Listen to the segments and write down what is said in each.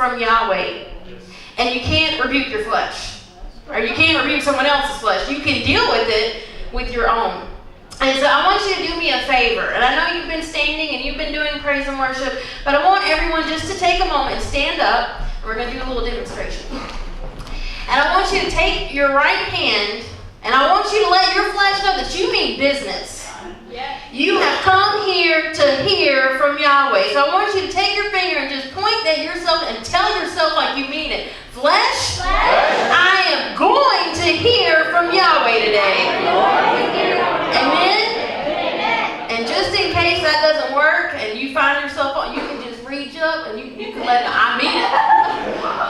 from Yahweh. And you can't rebuke your flesh. Or you can't rebuke someone else's flesh. You can deal with it with your own. And so I want you to do me a favor. And I know you've been standing and you've been doing praise and worship, but I want everyone just to take a moment and stand up. And we're going to do a little demonstration. And I want you to take your right hand, and I want you to let your flesh know that you mean business. You have come here to hear from Yahweh. So I want you to take your finger and just point at yourself and tell yourself like you mean it. Flesh, I am going to hear from Yahweh today. Amen? And just in case that doesn't work and you find yourself on, you can just reach up and you can let it, I mean it.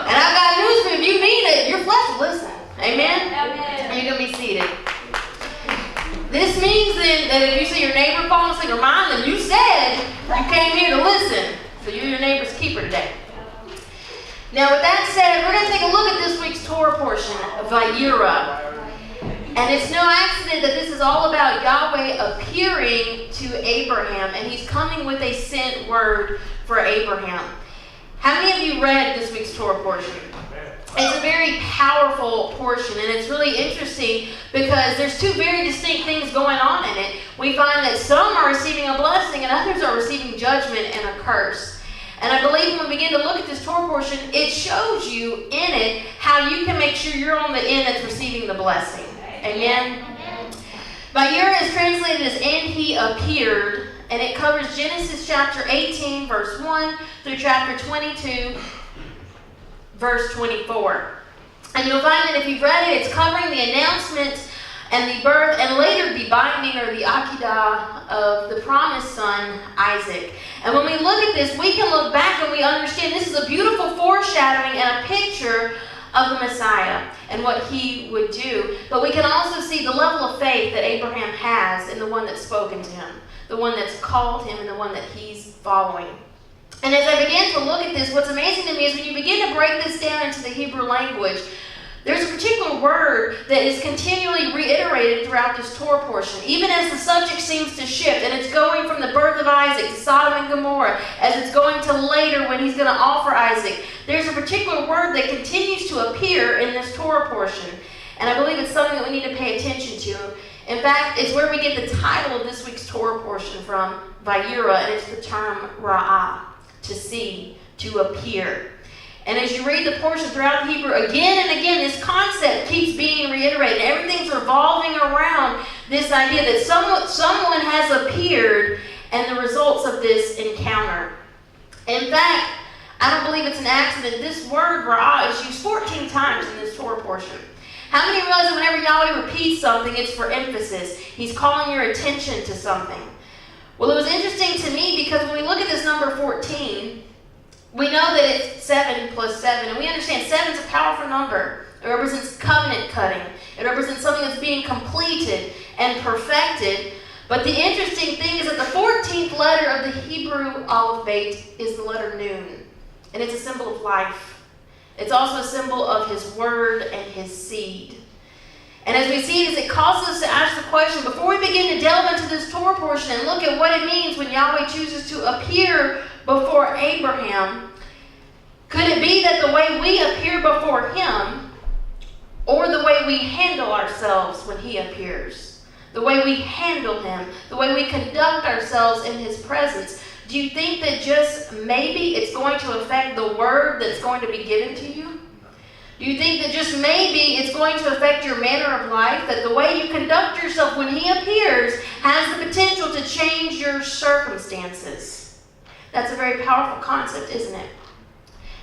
And I've got news for you. If you mean it, your flesh will listen. Amen? And you're going to be seated. This means then that if you see your neighbor fall asleep or mine, then you said you came here to listen. So you're your neighbor's keeper today. Now with that said, we're going to take a look at this week's Torah portion, Vayera. And it's no accident that this is all about Yahweh appearing to Abraham. And he's coming with a sent word for Abraham. How many of you read this week's Torah portion? It's a very powerful portion, and it's really interesting because there's two very distinct things going on in it. We find that some are receiving a blessing and others are receiving judgment and a curse. And I believe when we begin to look at this Torah portion, it shows you in it how you can make sure you're on the end that's receiving the blessing. Amen? Vayera is translated as "and he appeared," and it covers Genesis chapter 18, verse 1 through chapter 22, verse 24. And you'll find that if you've read it, it's covering the announcement and the birth and later the binding or the Akedah of the promised son, Isaac. And when we look at this, we can look back and we understand this is a beautiful foreshadowing and a picture of the Messiah and what he would do. But we can also see the level of faith that Abraham has in the one that's spoken to him, the one that's called him, and the one that he's following. And as I began to look at this, what's amazing to me is when you begin to break this down into the Hebrew language, there's a particular word that is continually reiterated throughout this Torah portion, even as the subject seems to shift, and it's going from the birth of Isaac to Sodom and Gomorrah, as it's going to later when he's going to offer Isaac. There's a particular word that continues to appear in this Torah portion, and I believe it's something that we need to pay attention to. In fact, it's where we get the title of this week's Torah portion from, Vayera, and it's the term ra'ah, to see, to appear. And as you read the portion throughout the Hebrew, again and again, this concept keeps being reiterated. Everything's revolving around this idea that someone has appeared and the results of this encounter. In fact, I don't believe it's an accident. This word, ra'ah, is used 14 times in this Torah portion. How many realize that whenever Yahweh repeats something, it's for emphasis? He's calling your attention to something. Well, it was interesting to me because when we look at this number 14, we know that it's 7 plus 7, and we understand 7 is a powerful number. It represents covenant cutting. It represents something that's being completed and perfected. But the interesting thing is that the 14th letter of the Hebrew alphabet is the letter Nun, and it's a symbol of life. It's also a symbol of his word and his seed. And as we see it causes us to ask the question, before we begin to delve into this Torah portion and look at what it means when Yahweh chooses to appear before Abraham, could it be that the way we appear before him, or the way we handle ourselves when he appears, the way we handle him, the way we conduct ourselves in his presence, do you think that just maybe it's going to affect the word that's going to be given to you? Do you think that just maybe it's going to affect your manner of life, that the way you conduct yourself when he appears has the potential to change your circumstances? That's a very powerful concept, isn't it?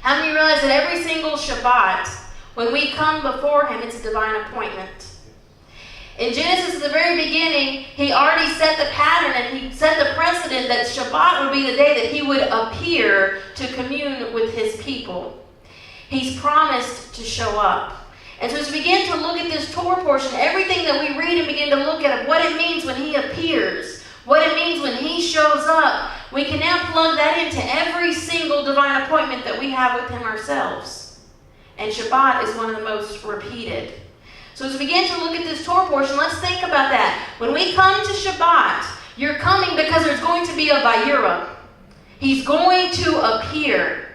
How many realize that every single Shabbat, when we come before him, it's a divine appointment? In Genesis, at the very beginning, he already set the pattern and he set the precedent that Shabbat would be the day that he would appear to commune with his people. He's promised to show up. And so as we begin to look at this Torah portion, everything that we read and begin to look at what it means when he appears, what it means when he shows up, we can now plug that into every single divine appointment that we have with him ourselves. And Shabbat is one of the most repeated. So as we begin to look at this Torah portion, let's think about that. When we come to Shabbat, you're coming because there's going to be a Vayera. He's going to appear.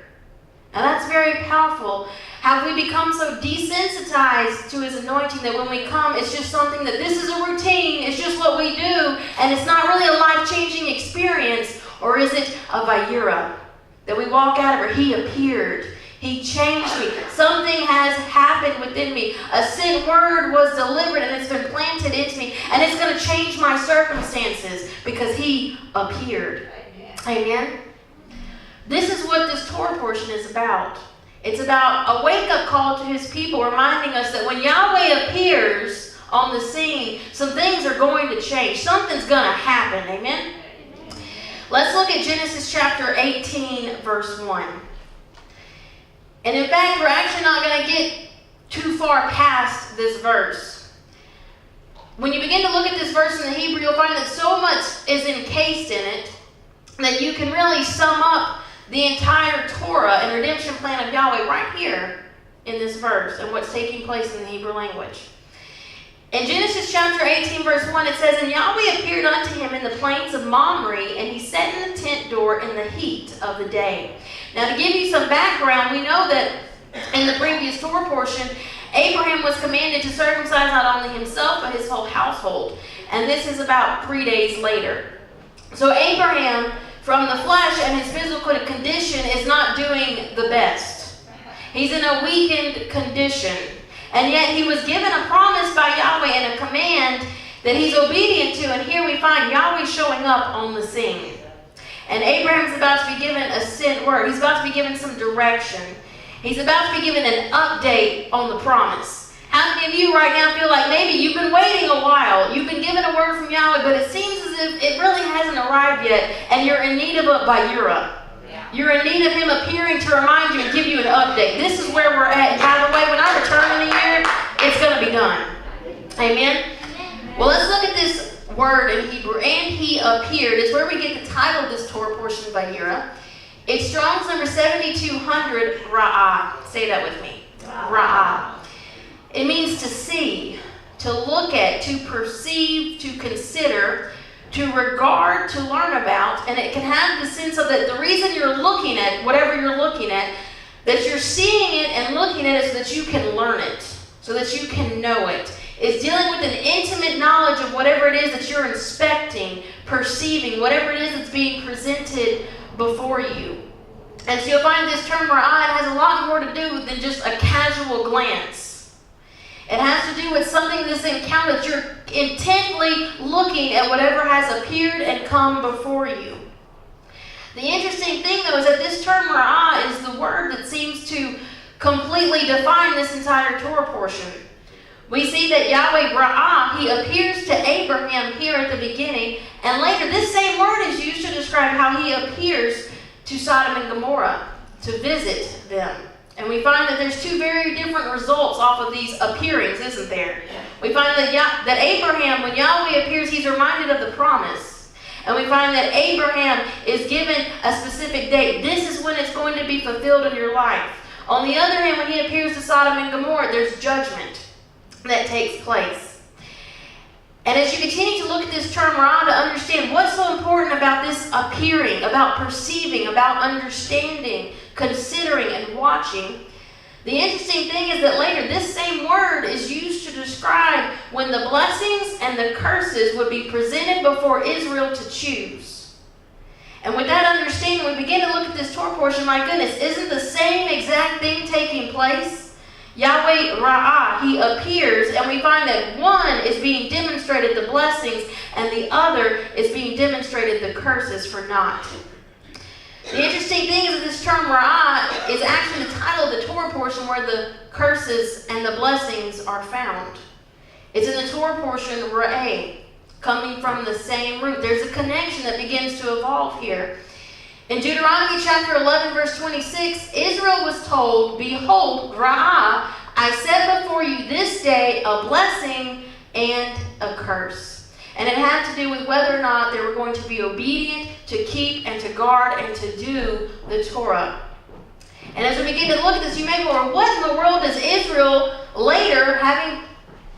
Now that's very very powerful. Have we become so desensitized to his anointing that when we come, it's just something that this is a routine, it's just what we do, and it's not really a life-changing experience? Or is it a Vayera, that we walk out of where he appeared, he changed me, something has happened within me, a sent word was delivered and it's been planted into me, and it's going to change my circumstances because he appeared. Amen? This is what this Torah portion is about. It's about a wake-up call to his people, reminding us that when Yahweh appears on the scene, some things are going to change. Something's going to happen. Amen? Let's look at Genesis chapter 18, verse 1. And in fact, we're actually not going to get too far past this verse. When you begin to look at this verse in the Hebrew, you'll find that so much is encased in it that you can really sum up the entire Torah and redemption plan of Yahweh right here in this verse and what's taking place in the Hebrew language. In Genesis chapter 18, verse 1, it says, And Yahweh appeared unto him in the plains of Mamre, and he sat in the tent door in the heat of the day. Now, to give you some background, we know that in the previous Torah portion, Abraham was commanded to circumcise not only himself, but his whole household. And this is about 3 days later. So Abraham, from the flesh and his physical condition, is not doing the best. He's in a weakened condition. And yet he was given a promise by Yahweh and a command that he's obedient to. And here we find Yahweh showing up on the scene. And Abraham's about to be given a sent word. He's about to be given some direction. He's about to be given an update on the promise. How many of you right now feel like maybe you've been waiting a while, you've been given a word from Yahweh, but it seems as if it really hasn't arrived yet, and you're in need of a Vayera. You're in need of him appearing to remind you and give you an update. This is where we're at. And by the way, when I return in a year, it's going to be done. Amen? Well, let's look at this word in Hebrew. And he appeared. It's where we get the title of this Torah portion, Vayera. It's Strong's number 7200, Ra'ah. Say that with me. Ra'ah. It means to see, to look at, to perceive, to consider, to regard, to learn about, and it can have the sense of that the reason you're looking at whatever you're looking at, that you're seeing it and looking at it so that you can learn it, so that you can know it. It's dealing with an intimate knowledge of whatever it is that you're inspecting, perceiving, whatever it is that's being presented before you. And so you'll find this term ra'ah has a lot more to do than just a casual glance. It has to do with something, this encounter, that you're intently looking at whatever has appeared and come before you. The interesting thing, though, is that this term ra'ah is the word that seems to completely define this entire Torah portion. We see that Yahweh ra'ah, he appears to Abraham here at the beginning, and later this same word is used to describe how he appears to Sodom and Gomorrah to visit them. And we find that there's two very different results off of these appearings, isn't there? We find that Abraham, when Yahweh appears, he's reminded of the promise. And we find that Abraham is given a specific date. This is when it's going to be fulfilled in your life. On the other hand, when he appears to Sodom and Gomorrah, there's judgment that takes place. And as you continue to look at this term ra'ah to understand what's so important about this appearing, about perceiving, about understanding, considering, and watching, the interesting thing is that later this same word is used to describe when the blessings and the curses would be presented before Israel to choose. And with that understanding, we begin to look at this Torah portion. My goodness, isn't the same exact thing taking place? Yahweh ra'ah, he appears, and we find that one is being demonstrated the blessings, and the other is being demonstrated the curses for naught. The interesting thing is that this term ra'ah is actually the title of the Torah portion where the curses and the blessings are found. It's in the Torah portion ra'eh, coming from the same root. There's a connection that begins to evolve here. In Deuteronomy chapter 11, verse 26, Israel was told, Behold, ra'ah, I set before you this day a blessing and a curse. And it had to do with whether or not they were going to be obedient, to keep and to guard and to do the Torah. And as we begin to look at this, you may go, well, what in the world does Israel later, having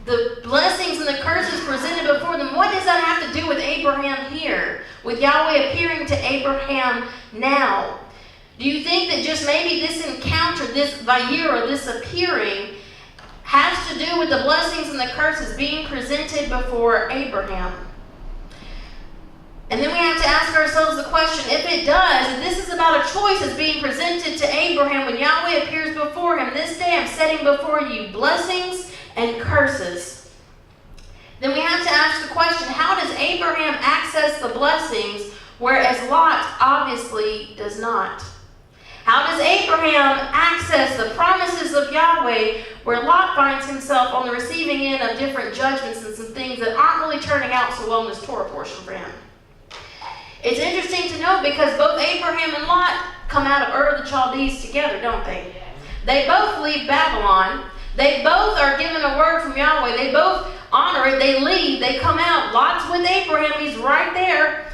the blessings and the curses presented before them, what does that have to do with Abraham here? With Yahweh appearing to Abraham now? Do you think that just maybe this encounter, this Vayera, this appearing, has to do with the blessings and the curses being presented before Abraham? And then we have to ask ourselves the question, if it does, and this is about a choice that's being presented to Abraham when Yahweh appears before him, this day I'm setting before you blessings and curses. Then we have to ask the question, how does Abraham access the blessings, whereas Lot obviously does not? How does Abraham access the promises of Yahweh, where Lot finds himself on the receiving end of different judgments and some things that aren't really turning out so well in this Torah portion for him? It's interesting to note because both Abraham and Lot come out of Ur of the Chaldees together, don't they? They both leave Babylon. They both are given a word from Yahweh. They both honor it. They leave. They come out. Lot's with Abraham. He's right there.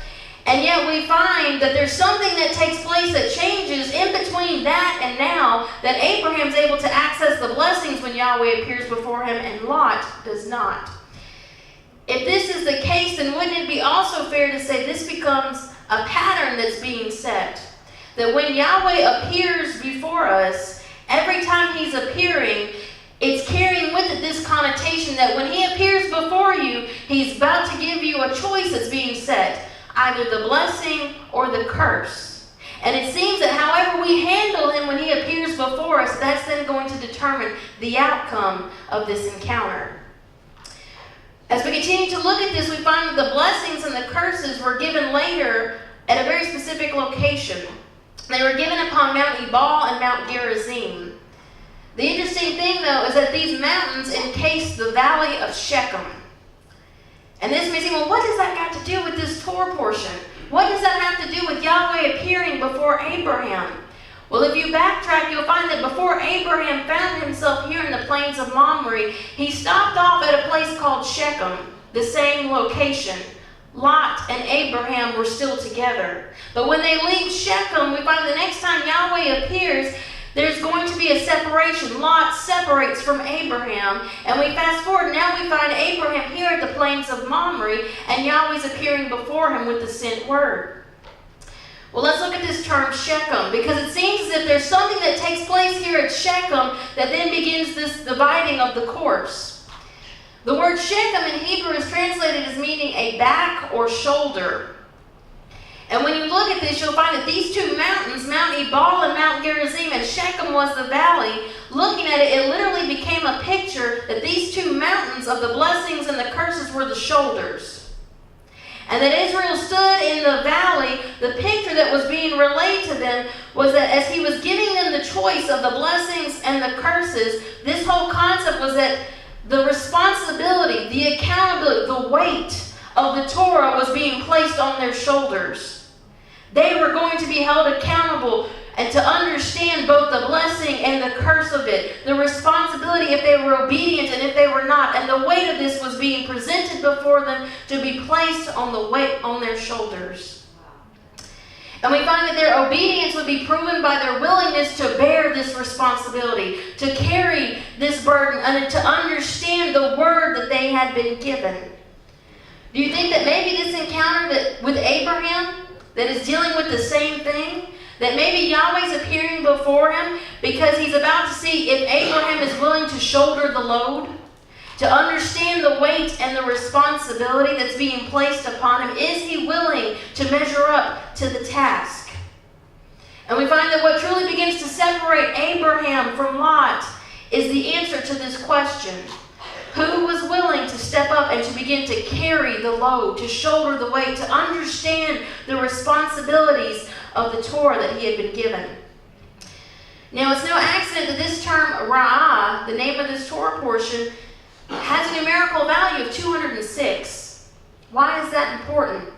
And yet we find that there's something that takes place that changes in between that and now, that Abraham's able to access the blessings when Yahweh appears before him and Lot does not. If this is the case, then wouldn't it be also fair to say this becomes a pattern that's being set? That when Yahweh appears before us, every time he's appearing, it's carrying with it this connotation that when he appears before you, he's about to give you a choice that's being set. Either the blessing or the curse. And it seems that however we handle him when he appears before us, that's then going to determine the outcome of this encounter. As we continue to look at this, we find that the blessings and the curses were given later at a very specific location. They were given upon Mount Ebal and Mount Gerizim. The interesting thing, though, is that these mountains encase the valley of Shechem. And this may seem, well, what does that got to do with this Torah portion? What does that have to do with Yahweh appearing before Abraham? Well, if you backtrack, you'll find that before Abraham found himself here in the plains of Mamre, he stopped off at a place called Shechem, the same location. Lot and Abraham were still together. But when they leave Shechem, we find the next time Yahweh appears, there's going to be a separation. Lot separates from Abraham. And we fast forward, now we find Abraham here at the plains of Mamre, and Yahweh's appearing before him with the sent word. Well, let's look at this term Shechem, because it seems as if there's something that takes place here at Shechem that then begins this dividing of the course. The word Shechem in Hebrew is translated as meaning a back or shoulder. And when you look at this, you'll find that these two mountains, Mount Ebal and Mount Gerizim, and Shechem was the valley. Looking at it, it literally became a picture that these two mountains of the blessings and the curses were the shoulders. And that Israel stood in the valley, the picture that was being relayed to them was that as he was giving them the choice of the blessings and the curses, this whole concept was that the responsibility, the accountability, the weight of the Torah was being placed on their shoulders. They were going to be held accountable and to understand both the blessing and the curse of it, the responsibility if they were obedient and if they were not, and the weight of this was being presented before them to be placed on the weight on their shoulders. And we find that their obedience would be proven by their willingness to bear this responsibility, to carry this burden, and to understand the word that they had been given. Do you think that maybe this encounter that with Abraham that is dealing with the same thing, that maybe Yahweh's appearing before him because he's about to see if Abraham is willing to shoulder the load, to understand the weight and the responsibility that's being placed upon him? Is he willing to measure up to the task? And we find that what truly begins to separate Abraham from Lot is the answer to this question. Who was willing to step up and to begin to carry the load, to shoulder the weight, to understand the responsibilities of the Torah that he had been given? Now, it's no accident that this term, Ra'ah, the name of this Torah portion, has a numerical value of 206. Why is that important?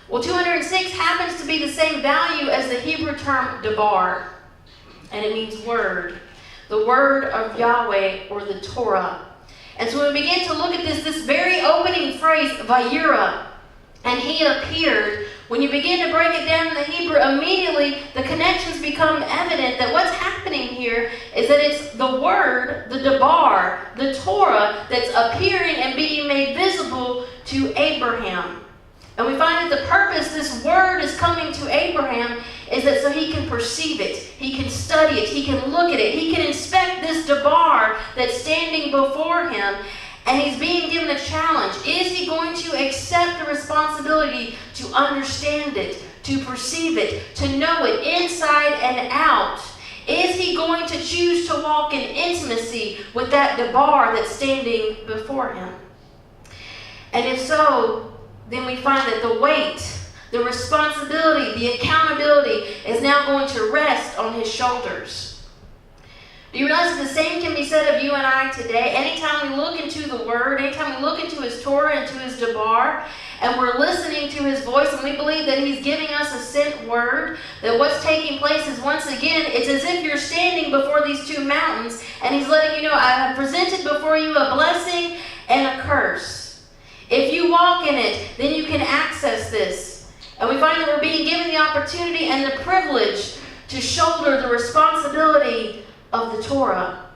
Well, 206 happens to be the same value as the Hebrew term Debar, and it means word. The word of Yahweh, or the Torah. And so when we begin to look at this very opening phrase, Vayera, and he appeared, when you begin to break it down in the Hebrew, immediately the connections become evident that what's happening here is that it's the word, the Debar, the Torah, that's appearing and being made visible to Abraham. And we find that the purpose this word is coming to Abraham is that so he can perceive it, he can study it, he can look at it, he can inspect this debar that's standing before him, and he's being given a challenge. Is he going to accept the responsibility to understand it, to perceive it, to know it inside and out? Is he going to choose to walk in intimacy with that debar that's standing before him? And if so, then we find that the weight, the responsibility, the accountability is now going to rest on his shoulders. Do you realize that the same can be said of you and I today? Anytime we look into the Word, anytime we look into his Torah, into his debar, and we're listening to his voice, and we believe that he's giving us a sent word, that what's taking place is, once again, it's as if you're standing before these two mountains, and he's letting you know, I have presented before you a blessing and a curse. If you walk in it, then you can access this. And we find that we're being given the opportunity and the privilege to shoulder the responsibility of the Torah.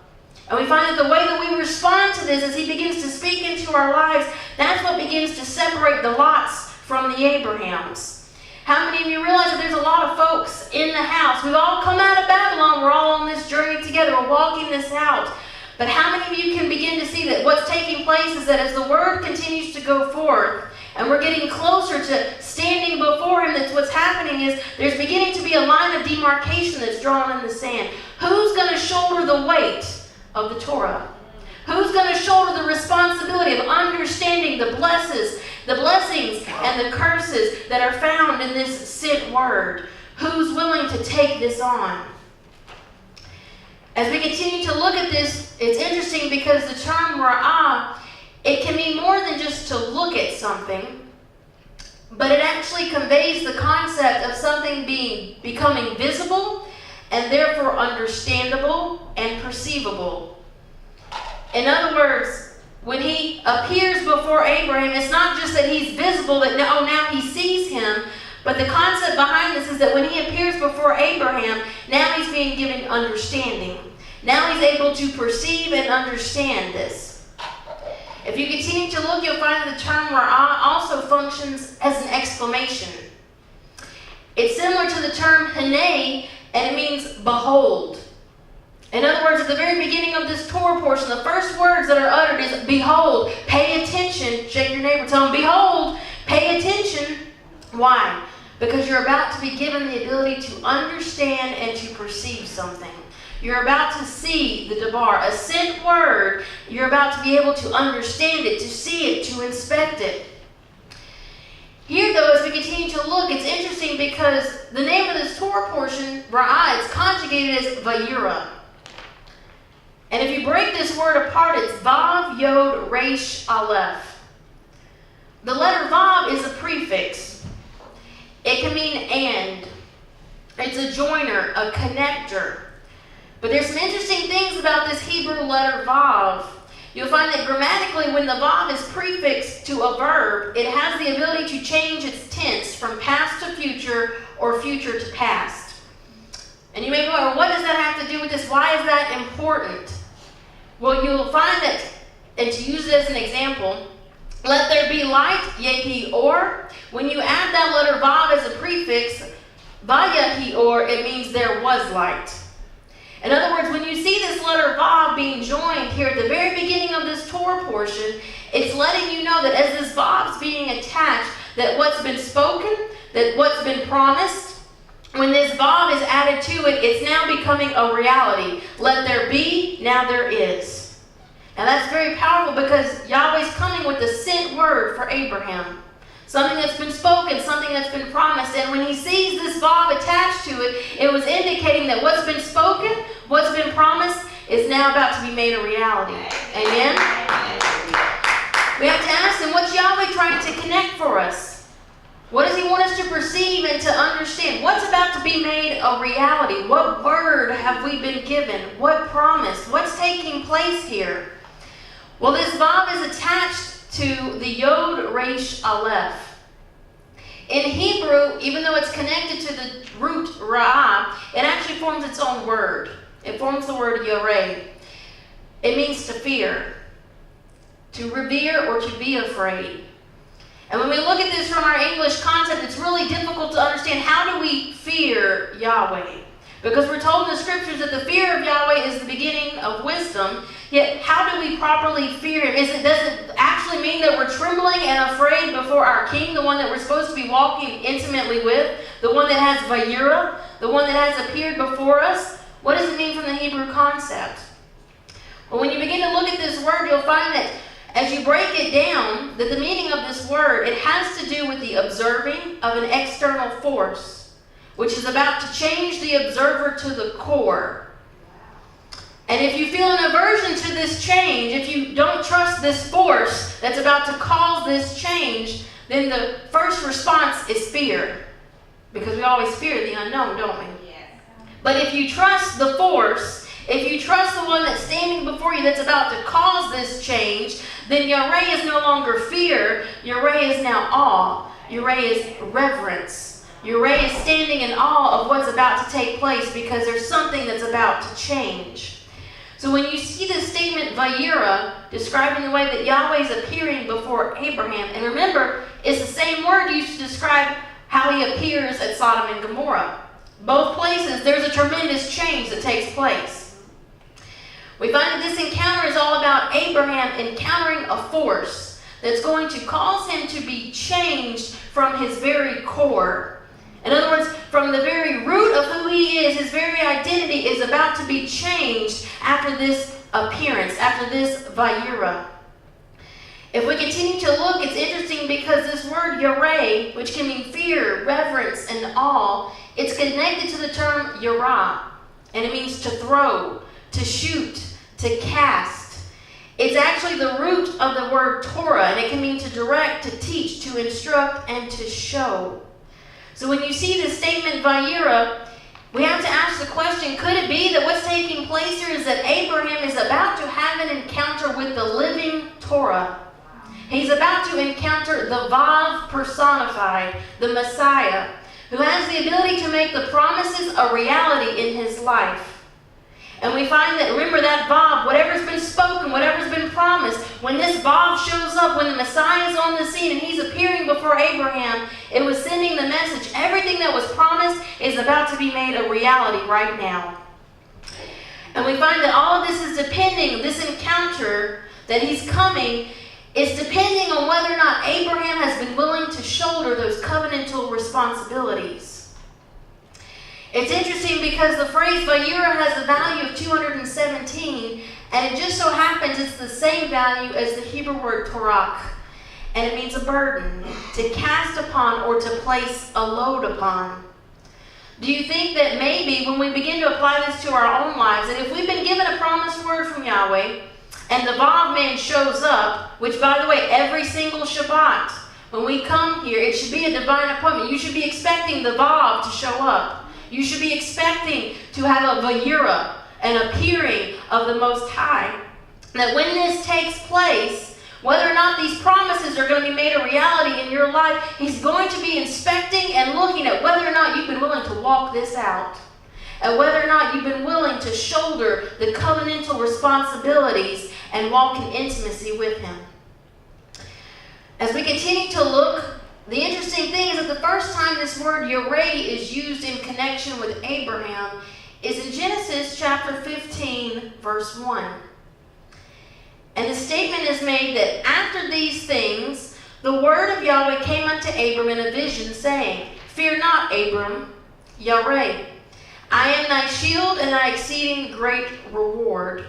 And we find that the way that we respond to this as he begins to speak into our lives, that's what begins to separate the Lots from the Abrahams. How many of you realize that there's a lot of folks in the house? We've all come out of Babylon. We're all on this journey together. We're walking this out. But how many of you can begin to see that what's taking place is that as the word continues to go forth, and we're getting closer to standing before him, that what's happening is there's beginning to be a line of demarcation that's drawn in the sand. Who's going to shoulder the weight of the Torah? Who's going to shoulder the responsibility of understanding the blessings and the curses that are found in this sent word? Who's willing to take this on? As we continue to look at this, it's interesting because the term ra'ah, it can mean more than just to look at something, but it actually conveys the concept of something becoming visible and therefore understandable and perceivable. In other words, when he appears before Abraham, it's not just that he's visible, that now he sees him, but the concept behind this is that when he appears before Abraham, now he's being given understanding. Now he's able to perceive and understand this. If you continue to look, you'll find that the term ra'ah also functions as an exclamation. It's similar to the term hanei, and it means behold. In other words, at the very beginning of this Torah portion, the first words that are uttered is behold, pay attention. Shake your neighbor, tell him, behold, pay attention. Why? Because you're about to be given the ability to understand and to perceive something. You're about to see the debar, a sent word. You're about to be able to understand it, to see it, to inspect it. Here, though, as we continue to look, it's interesting because the name of this Torah portion, ra'ah, it's conjugated as Vayera. And if you break this word apart, it's Vav, Yod, Resh, Aleph. The letter Vav is a prefix. It can mean and. It's a joiner, a connector. But there's some interesting things about this Hebrew letter Vav. You'll find that grammatically, when the Vav is prefixed to a verb, it has the ability to change its tense from past to future or future to past. And you may wonder, what does that have to do with this? Why is that important? Well, you'll find that, and to use it as an example, let there be light, yehi or. When you add that letter Vav as a prefix, vayahi or, it means there was light. In other words, when you see this letter Vav being joined here at the very beginning of this Torah portion, it's letting you know that as this Vav's being attached, that what's been spoken, that what's been promised, when this Vav is added to it, it's now becoming a reality. Let there be, now there is. And that's very powerful because Yahweh's coming with a sent word for Abraham. Something that's been spoken, something that's been promised. And when he sees this Vav attached to it, it was indicating that what's been spoken, what's been promised, is now about to be made a reality. Amen? We have to ask him, what's Yahweh trying to connect for us? What does he want us to perceive and to understand? What's about to be made a reality? What word have we been given? What promise? What's taking place here? Well, this Vav is attached to the Yod, Resh, Aleph. In Hebrew, even though it's connected to the root Ra'ah, it actually forms its own word. It forms the word Yoreh. It means to fear, to revere, or to be afraid. And when we look at this from our English concept, it's really difficult to understand how do we fear Yahweh. Because we're told in the scriptures that the fear of Yahweh is the beginning of wisdom. Yet how do we properly fear him? Does it actually mean that we're trembling and afraid before our king, the one that we're supposed to be walking intimately with, the one that has Vayera, the one that has appeared before us? What does it mean from the Hebrew concept? Well, when you begin to look at this word, you'll find that as you break it down, that the meaning of this word, it has to do with the observing of an external force, which is about to change the observer to the core. And if you feel an aversion to this change, if you don't trust this force that's about to cause this change, then the first response is fear. Because we always fear the unknown, don't we? Yes. But if you trust the force, if you trust the one that's standing before you that's about to cause this change, then Yareh is no longer fear. Yareh is now awe. Yareh is reverence. Yareh is standing in awe of what's about to take place because there's something that's about to change. So when you see this statement, Vayera, describing the way that Yahweh is appearing before Abraham, and remember, it's the same word used to describe how he appears at Sodom and Gomorrah. Both places, there's a tremendous change that takes place. We find that this encounter is all about Abraham encountering a force that's going to cause him to be changed from his very core. In other words, from the very root of who he is, his very identity is about to be changed after this appearance, after this Vayera. If we continue to look, it's interesting because this word Yareh, which can mean fear, reverence, and awe, it's connected to the term Yara, and it means to throw, to shoot, to cast. It's actually the root of the word Torah, and it can mean to direct, to teach, to instruct, and to show. So when you see the statement Vayera, we have to ask the question, could it be that what's taking place here is that Abraham is about to have an encounter with the living Torah? He's about to encounter the Vav personified, the Messiah, who has the ability to make the promises a reality in his life. And we find that, remember that Vav, whatever's been spoken, whatever's been promised, when this Vav shows up, when the Messiah is on the scene and he's appearing before Abraham, it was sending the message. Everything that was promised is about to be made a reality right now. And we find that all of this is depending, this encounter that he's coming is depending on whether or not Abraham has been willing to shoulder those covenantal responsibilities. It's interesting because the phrase Vayera has a value of 217, and it just so happens it's the same value as the Hebrew word Torah, and it means a burden, to cast upon or to place a load upon. Do you think that maybe when we begin to apply this to our own lives, that if we've been given a promised word from Yahweh, and the Vav man shows up, which by the way, every single Shabbat, when we come here, it should be a divine appointment. You should be expecting the Vav to show up. You should be expecting to have a Vayera, an appearing of the Most High. That when this takes place, whether or not these promises are going to be made a reality in your life, he's going to be inspecting and looking at whether or not you've been willing to walk this out. And whether or not you've been willing to shoulder the covenantal responsibilities and walk in intimacy with him. As we continue to look, the interesting thing is that the first time this word Yareh is used in connection with Abraham is in Genesis chapter 15, verse 1. And the statement is made that after these things, the word of Yahweh came unto Abram in a vision, saying, Fear not, Abram, Yareh. I am thy shield and thy exceeding great reward.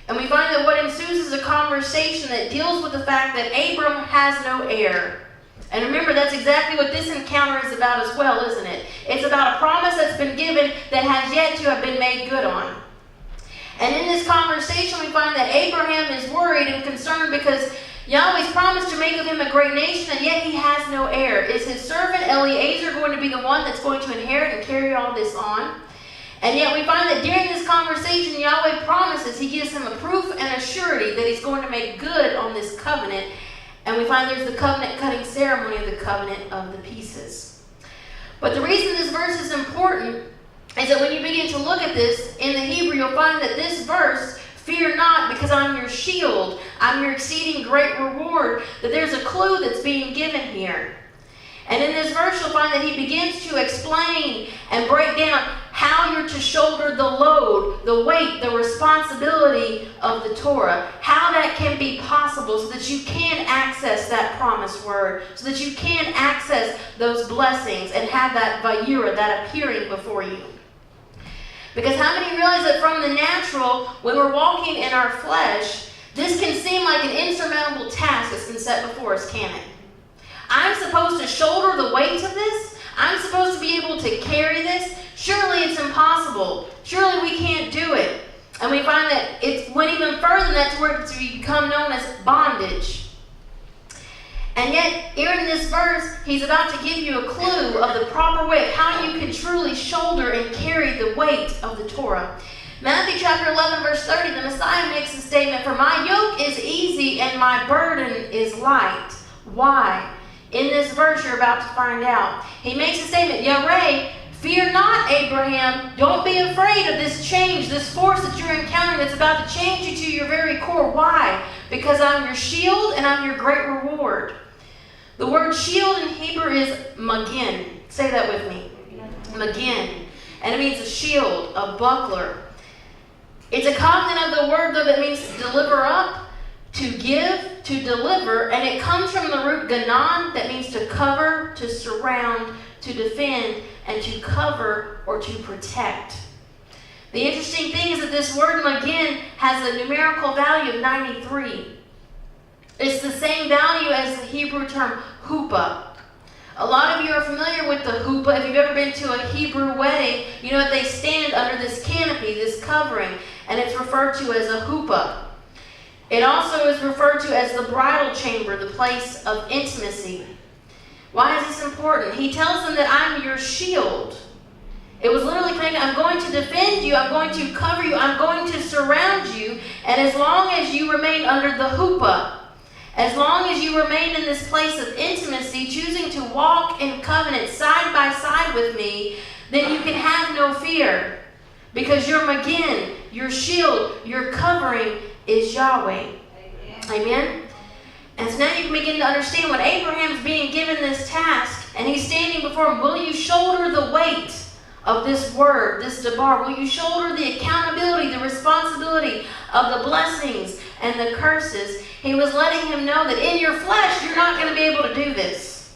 And we find that what ensues is a conversation that deals with the fact that Abram has no heir. And remember, that's exactly what this encounter is about as well, isn't it? It's about a promise that's been given that has yet to have been made good on. And in this conversation, we find that Abraham is worried and concerned because Yahweh's promised to make of him a great nation, and yet he has no heir. Is his servant Eliezer going to be the one that's going to inherit and carry all this on? And yet we find that during this conversation, Yahweh promises, he gives him a proof and a surety that he's going to make good on this covenant. And we find there's the covenant cutting ceremony of the covenant of the pieces. But the reason this verse is important is that when you begin to look at this in the Hebrew, you'll find that this verse Fear not, because I'm your shield. I'm your exceeding great reward. That there's a clue that's being given here. And in this verse, you'll find that he begins to explain and break down how you're to shoulder the load, the weight, the responsibility of the Torah. How that can be possible so that you can access that promised word, so that you can access those blessings and have that Vayera, that appearing before you. Because how many realize that from the natural, when we're walking in our flesh, this can seem like an insurmountable task that's been set before us, can it? I'm supposed to shoulder the weight of this? I'm supposed to be able to carry this? Surely it's impossible. Surely we can't do it. And we find that it went even further than that to where it's become known as bondage. And yet, here in this verse, he's about to give you a clue of the proper way of how you can truly shoulder and carry the weight of the Torah. Matthew chapter 11, verse 30, the Messiah makes the statement, "For my yoke is easy and my burden is light." Why? In this verse, you're about to find out. He makes a statement, Yahweh, fear not, Abraham. Don't be afraid of this change, this force that you're encountering that's about to change you to your very core. Why? Because I'm your shield and I'm your great reward. The word shield in Hebrew is magin. Say that with me. Magin. And it means a shield, a buckler. It's a cognate of the word, though, that means to deliver up, to give, to deliver, and it comes from the root ganan, that means to cover, to surround, to defend, and to cover or to protect. The interesting thing is that this word magin has a numerical value of 93. It's the same value as the Hebrew term huppah. A lot of you are familiar with the huppah. If you've ever been to a Hebrew wedding, you know that they stand under this canopy, this covering, and it's referred to as a huppah. It also is referred to as the bridal chamber, the place of intimacy. Why is this important? He tells them that I'm your shield. It was literally saying, I'm going to defend you, I'm going to cover you, I'm going to surround you, and as long as you remain under the huppah, as long as you remain in this place of intimacy, choosing to walk in covenant side by side with me, then you can have no fear. Because your magin, your shield, your covering is Yahweh. Amen? And so now you can begin to understand when Abraham's being given this task and he's standing before him, will you shoulder the weight of this word, this debar? Will you shoulder the accountability, the responsibility of the blessings and the curses? He was letting him know that in your flesh, you're not going to be able to do this.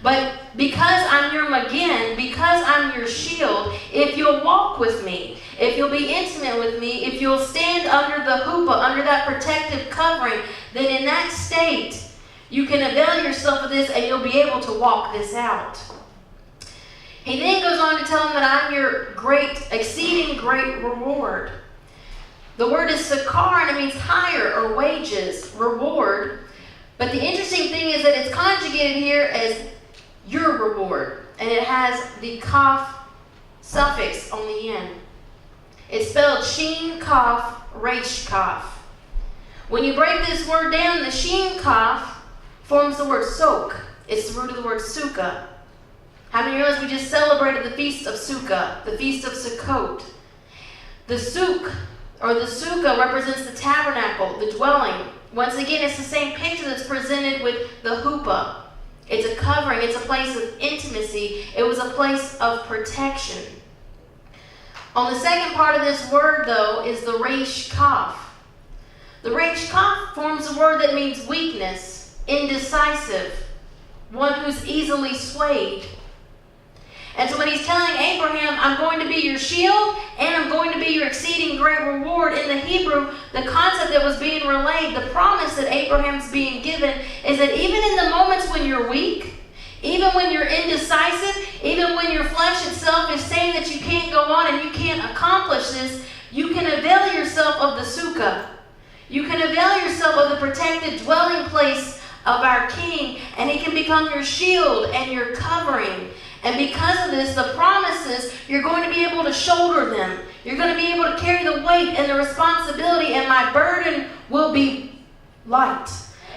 But because I'm your magin, because I'm your shield, if you'll walk with me, if you'll be intimate with me, if you'll stand under the huppah, under that protective covering, then in that state, you can avail yourself of this and you'll be able to walk this out. He then goes on to tell him that I'm your great, exceeding great reward. The word is sakar, and it means hire or wages, reward. But the interesting thing is that it's conjugated here as your reward, and it has the kaf suffix on the end. It's spelled shin kaf resh kaf. When you break this word down, the shin kaf forms the word sok. It's the root of the word sukkah. How many realize we just celebrated the feast of Sukkah, the feast of Sukkot? The suk, or the sukkah, represents the tabernacle, the dwelling. Once again, it's the same picture that's presented with the huppah. It's a covering. It's a place of intimacy. It was a place of protection. On the second part of this word, though, is the resh kaf. The resh kaf forms a word that means weakness, indecisive, one who's easily swayed. And so when he's telling Abraham, I'm going to be your shield and I'm going to be your exceeding great reward, in the Hebrew, the concept that was being relayed, the promise that Abraham's being given, is that even in the moments when you're weak, even when you're indecisive, even when your flesh itself is saying that you can't go on and you can't accomplish this, you can avail yourself of the sukkah. You can avail yourself of the protected dwelling place of our King, and he can become your shield and your covering. And because of this, the promises, you're going to be able to shoulder them. You're going to be able to carry the weight and the responsibility, and my burden will be light.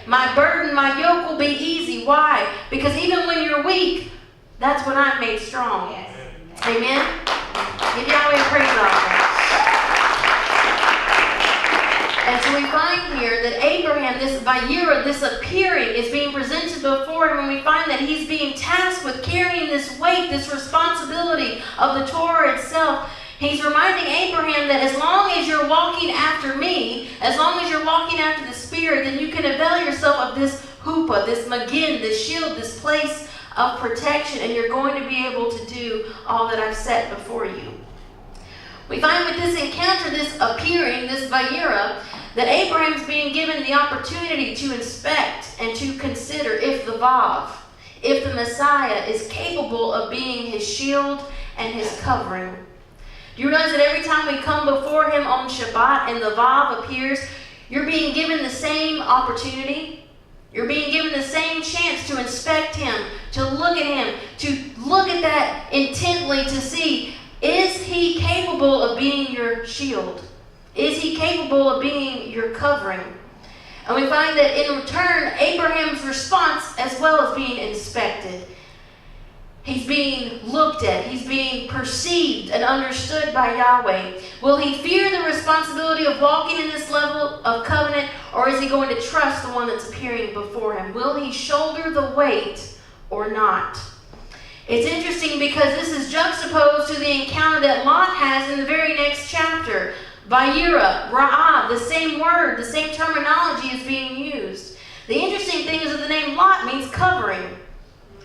My burden, my yoke will be easy. Why? Because even when you're weak, that's when I'm made strong. Yes. Amen? Give Yahweh a praise offering. And so we find here that Abraham, this Vayera, this appearing, is being presented before him, and we find that he's being tasked with carrying this weight, this responsibility of the Torah itself. He's reminding Abraham that as long as you're walking after me, as long as you're walking after the Spirit, then you can avail yourself of this huppah, this magin, this shield, this place of protection, and you're going to be able to do all that I've set before you. We find with this encounter, this appearing, this Vayera, that Abraham's being given the opportunity to inspect and to consider if the Vav, if the Messiah is capable of being his shield and his covering. Do you realize that every time we come before him on Shabbat and the Vav appears, you're being given the same opportunity? You're being given the same chance to inspect him, to look at him, to look at that intently to see, is he capable of being your shield? Is he capable of being your covering? And we find that in return, Abraham's response as well as being inspected. He's being looked at. He's being perceived and understood by Yahweh. Will he fear the responsibility of walking in this level of covenant, or is he going to trust the one that's appearing before him? Will he shoulder the weight or not? It's interesting because this is juxtaposed to the encounter that Lot has in the very next chapter. Vayera, Ra'ah, the same word, the same terminology is being used. The interesting thing is that the name Lot means covering.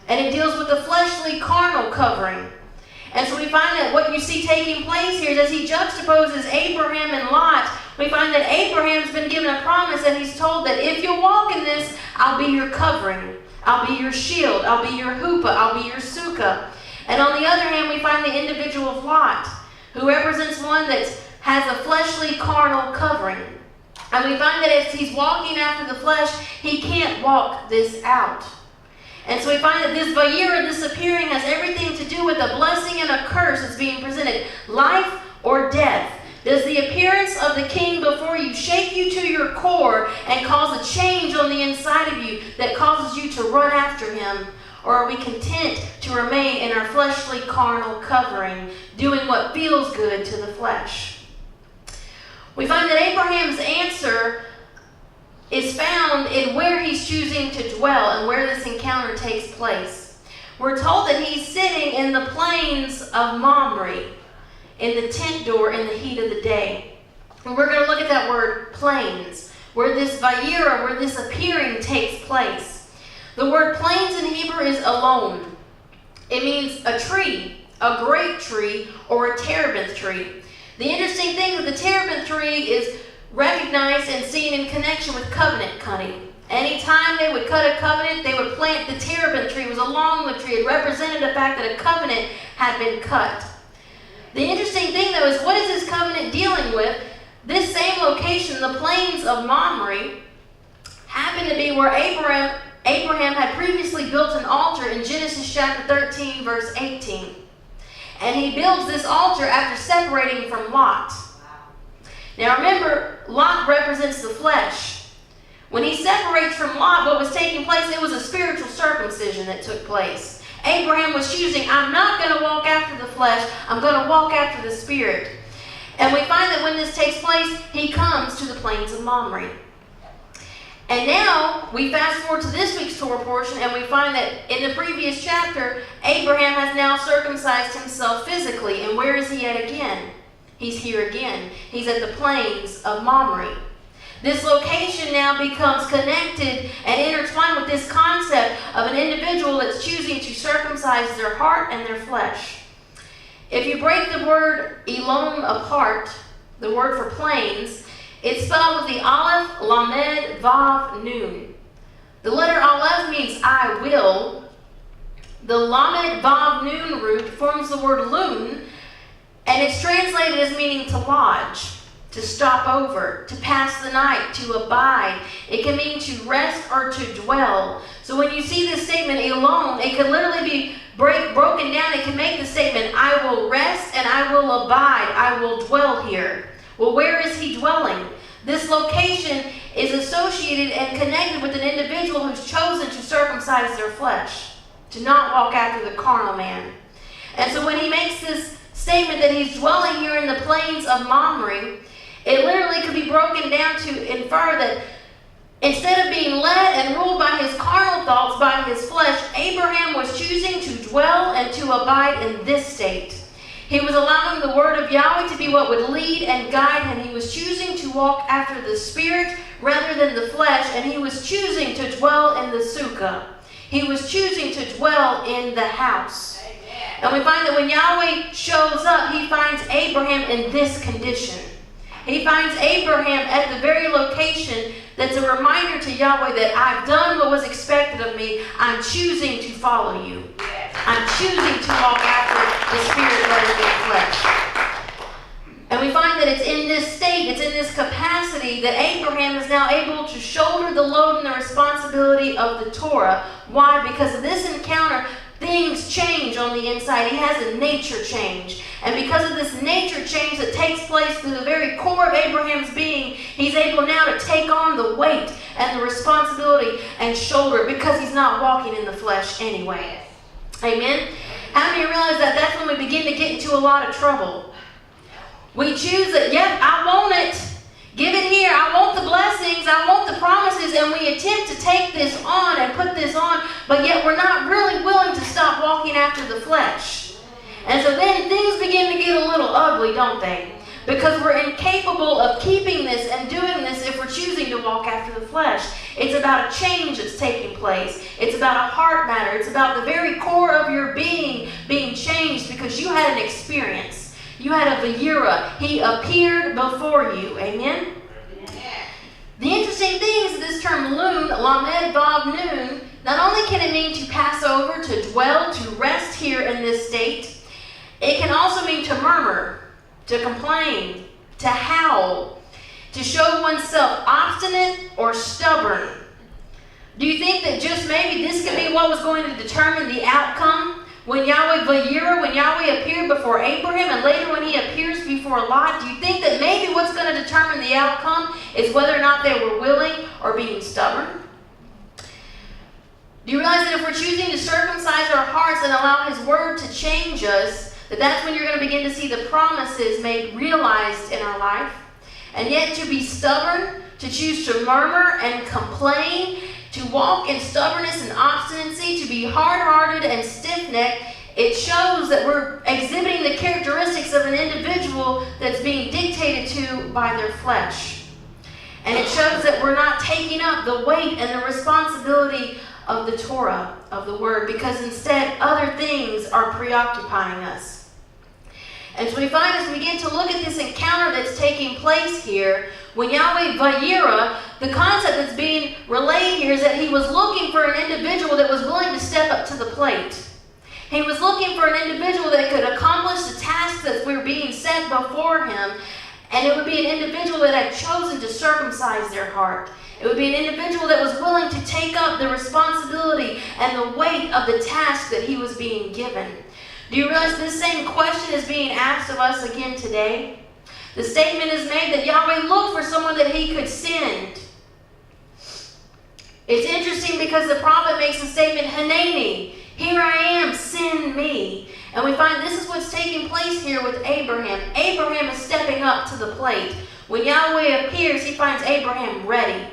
And it deals with the fleshly, carnal covering. And so we find that what you see taking place here is as he juxtaposes Abraham and Lot, we find that Abraham's been given a promise and he's told that if you walk in this, I'll be your covering. I'll be your shield. I'll be your huppah. I'll be your sukkah. And on the other hand, we find the individual of Lot, who represents one that has a fleshly, carnal covering. And we find that as he's walking after the flesh, he can't walk this out. And so we find that this Vayera, this appearing, has everything to do with a blessing and a curse that's being presented. Life or death. Does the appearance of the king before you shake you to your core and cause a change on the inside of you that causes you to run after him? Or are we content to remain in our fleshly, carnal covering, doing what feels good to the flesh? We find that Abraham's answer is found in where he's choosing to dwell and where this encounter takes place. We're told that he's sitting in the plains of Mamre, in the tent door in the heat of the day. And we're going to look at that word plains, where this Vayera, where this appearing takes place. The word plains in Hebrew is alon. It means a tree, a grape tree, or a terebinth tree. The interesting thing with the terebinth tree is recognized and seen in connection with covenant cutting. Anytime they would cut a covenant, they would plant the terebinth tree. It was along the tree. It represented the fact that a covenant had been cut. The interesting thing, though, is what is this covenant dealing with? This same location, the plains of Mamre, happened to be where Abraham had previously built an altar in Genesis chapter 13, verse 18. And he builds this altar after separating from Lot. Now remember, Lot represents the flesh. When he separates from Lot, what was taking place, it was a spiritual circumcision that took place. Abraham was choosing, I'm not going to walk after the flesh, I'm going to walk after the Spirit. And we find that when this takes place, he comes to the plains of Mamre. And now, we fast forward to this week's Torah portion, and we find that in the previous chapter, Abraham has now circumcised himself physically. And where is he at again? He's here again. He's at the plains of Mamre. This location now becomes connected and intertwined with this concept of an individual that's choosing to circumcise their heart and their flesh. If you break the word Elon apart, the word for plains, it's spelled with the Aleph, Lamed, Vav, Nun. The letter Aleph means I will. The Lamed, Vav, Nun root forms the word Lun, and it's translated as meaning to lodge, to stop over, to pass the night, to abide. It can mean to rest or to dwell. So when you see this statement, Elon, it could literally be broken down. It can make the statement, I will rest and I will abide. I will dwell here. Well, where is he dwelling? This location is associated and connected with an individual who's chosen to circumcise their flesh, to not walk after the carnal man. And so when he makes this statement that he's dwelling here in the plains of Mamre, It literally could be broken down to infer that instead of being led and ruled by his carnal thoughts, by his flesh, Abraham was choosing to dwell and to abide in this state. He was allowing the word of Yahweh to be what would lead and guide him. He was choosing to walk after the Spirit rather than the flesh, and he was choosing to dwell in the sukkah. He was choosing to dwell in the house. Amen. And we find that when Yahweh shows up, he finds Abraham in this condition. He finds Abraham at the very location that's a reminder to Yahweh that I've done what was expected of me. I'm choosing to follow you. I'm choosing to walk after the Spirit rather than flesh. And we find that it's in this state, it's in this capacity that Abraham is now able to shoulder the load and the responsibility of the Torah. Why? Because of this encounter, things change on the inside. He has a nature change. And because of this nature change that takes place through the very core of Abraham's being, he's able now to take on the weight and the responsibility and shoulder it because he's not walking in the flesh anyway. Amen? How many realize that that's when we begin to get into a lot of trouble? We choose it. Yep, I want it. Give it here. I want the blessings. I want the promises. And we attempt to take this on and put this on, but yet we're not really willing to stop walking after the flesh. And so then things begin to get a little ugly, don't they? Because we're incapable of keeping this and doing this if we're choosing to walk after the flesh. It's about a change that's taking place. It's about a heart matter. It's about the very core of your being changed because you had an experience. You had a Vayera. He appeared before you. Amen? The interesting thing is this term loon, lamed vav noon, not only can it mean to pass over, to dwell, to rest here in this state, it can also mean to murmur, to complain, to howl, to show oneself obstinate or stubborn. Do you think that just maybe this could be what was going to determine the outcome? When Yahweh appeared before Abraham and later when he appears before Lot, do you think that maybe what's going to determine the outcome is whether or not they were willing or being stubborn? Do you realize that if we're choosing to circumcise our hearts and allow his word to change us, that's when you're going to begin to see the promises made realized in our life? And yet to be stubborn, to choose to murmur and complain, to walk in stubbornness and obstinacy, to be hard-hearted and stiff-necked, it shows that we're exhibiting the characteristics of an individual that's being dictated to by their flesh. And it shows that we're not taking up the weight and the responsibility of the Torah, of the Word, because instead other things are preoccupying us. And so we find as we begin to look at this encounter that's taking place here, when Yahweh Vayera, the concept that's being relayed here is that he was looking for an individual that was willing to step up to the plate. He was looking for an individual that could accomplish the tasks that were being set before him, and it would be an individual that had chosen to circumcise their heart. It would be an individual that was willing to take up the responsibility and the weight of the task that he was being given. Do you realize this same question is being asked of us again today? The statement is made that Yahweh looked for someone that he could send. It's interesting because the prophet makes the statement, Hanani, here I am, send me. And we find this is what's taking place here with Abraham. Abraham is stepping up to the plate. When Yahweh appears, he finds Abraham ready.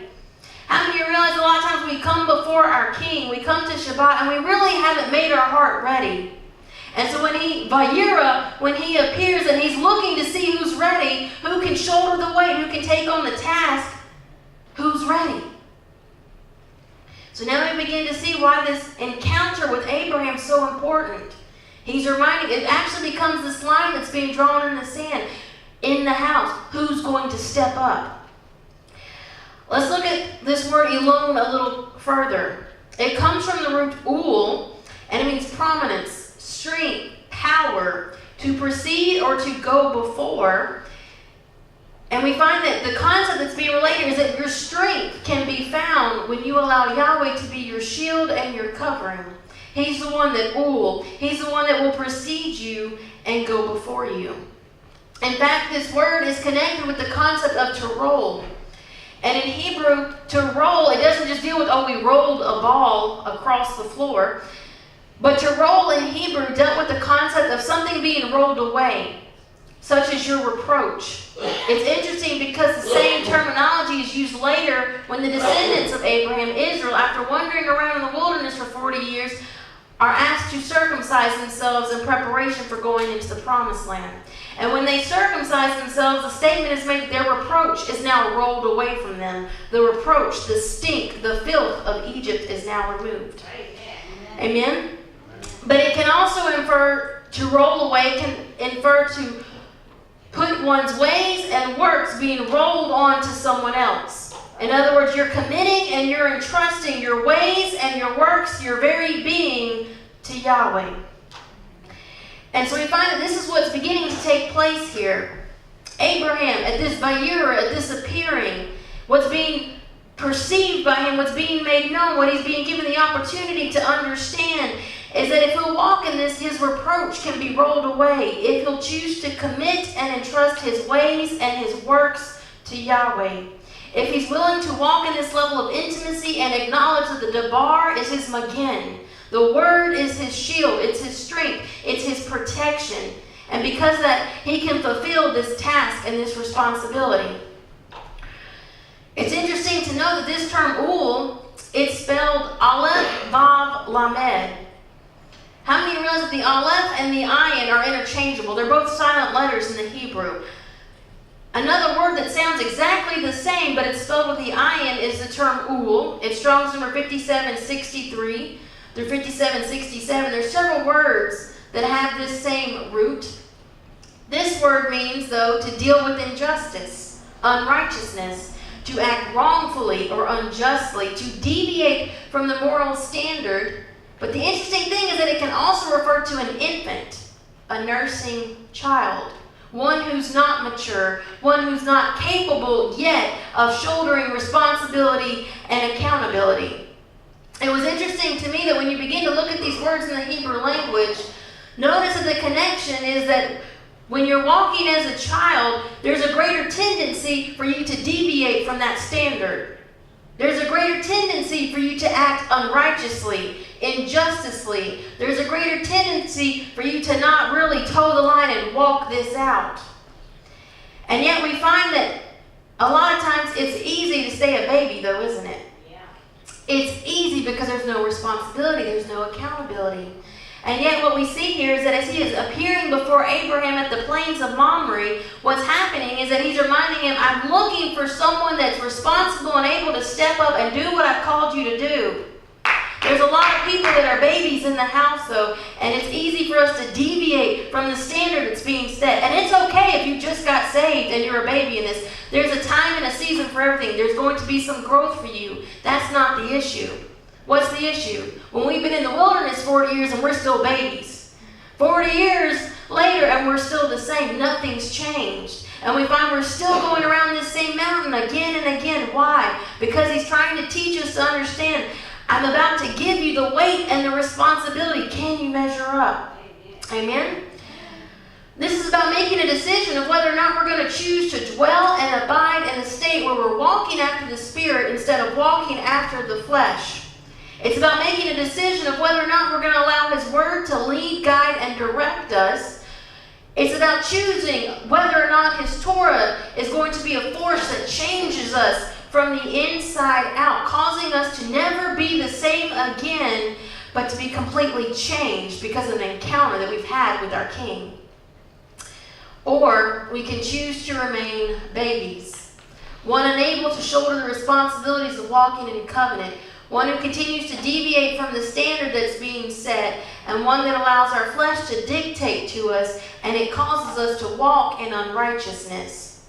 How many of you realize a lot of times we come before our King, we come to Shabbat, and we really haven't made our heart ready. And so when he appears and he's looking to see who's ready, who can shoulder the weight, who can take on the task, who's ready. So now we begin to see why this encounter with Abraham is so important. He's reminding, it actually becomes this line that's being drawn in the sand. In the house, who's going to step up? Let's look at this word elon a little further. It comes from the root ul, and it means prominence, strength, power, to proceed or to go before. And we find that the concept that's being related is that your strength can be found when you allow Yahweh to be your shield and your covering. He's the one that He's the one that will precede you and go before you. In fact, this word is connected with the concept of to roll. And in Hebrew, to roll, it doesn't just deal with, we rolled a ball across the floor. But to roll in Hebrew dealt with the concept of something being rolled away. such as your reproach. It's interesting because the same terminology is used later when the descendants of Abraham, Israel, after wandering around in the wilderness for 40 years, are asked to circumcise themselves in preparation for going into the promised land. And when they circumcise themselves, the statement is made that their reproach is now rolled away from them. The reproach, the stink, the filth of Egypt is now removed. Amen? But it can also infer to roll away, can infer to put one's ways and works being rolled on to someone else. In other words, you're committing and you're entrusting your ways and your works, your very being, to Yahweh. And so we find that this is what's beginning to take place here. Abraham, at this Vayera, at this appearing, what's being perceived by him, what's being made known, what he's being given the opportunity to understand, is that if he'll walk in this, his reproach can be rolled away. If he'll choose to commit and entrust his ways and his works to Yahweh. If he's willing to walk in this level of intimacy and acknowledge that the Dabar is his Magen, the word is his shield, it's his strength, it's his protection. And because of that, he can fulfill this task and this responsibility. It's interesting to know that this term Ul, it's spelled Aleph, Vav, Lamed. How many realize that the Aleph and the Ayin are interchangeable? They're both silent letters in the Hebrew. Another word that sounds exactly the same, but it's spelled with the Ayin, is the term Ul. It's Strong's number 5763 through 5767. There's several words that have this same root. This word means, though, to deal with injustice, unrighteousness, to act wrongfully or unjustly, to deviate from the moral standard. But the interesting thing is that it can also refer to an infant, a nursing child, one who's not mature, one who's not capable yet of shouldering responsibility and accountability. It was interesting to me that when you begin to look at these words in the Hebrew language, notice that the connection is that when you're walking as a child, there's a greater tendency for you to deviate from that standard. There's a greater tendency for you to act unrighteously, injusticely. There's a greater tendency for you to not really toe the line and walk this out. And yet we find that a lot of times it's easy to stay a baby, though, isn't it? Yeah. It's easy because there's no responsibility, there's no accountability. And yet what we see here is that as he is appearing before Abraham at the plains of Mamre, what's happening is that he's reminding him, I'm looking for someone that's responsible and able to step up and do what I've called you to do. There's a lot of people that are babies in the house, though, and it's easy for us to deviate from the standard that's being set. And it's okay if you just got saved and you're a baby in this. There's a time and a season for everything. There's going to be some growth for you. That's not the issue. What's the issue? When we've been in the wilderness 40 years and we're still babies. 40 years later and we're still the same. Nothing's changed. And we find we're still going around this same mountain again and again. Why? Because he's trying to teach us to understand, I'm about to give you the weight and the responsibility. Can you measure up? Amen? This is about making a decision of whether or not we're going to choose to dwell and abide in a state where we're walking after the Spirit instead of walking after the flesh. It's about making a decision of whether or not we're going to allow His Word to lead, guide, and direct us. It's about choosing whether or not His Torah is going to be a force that changes us from the inside out, causing us to never be the same again, but to be completely changed because of an encounter that we've had with our King. Or we can choose to remain babies, one unable to shoulder the responsibilities of walking in covenant, one who continues to deviate from the standard that's being set, and one that allows our flesh to dictate to us, and it causes us to walk in unrighteousness.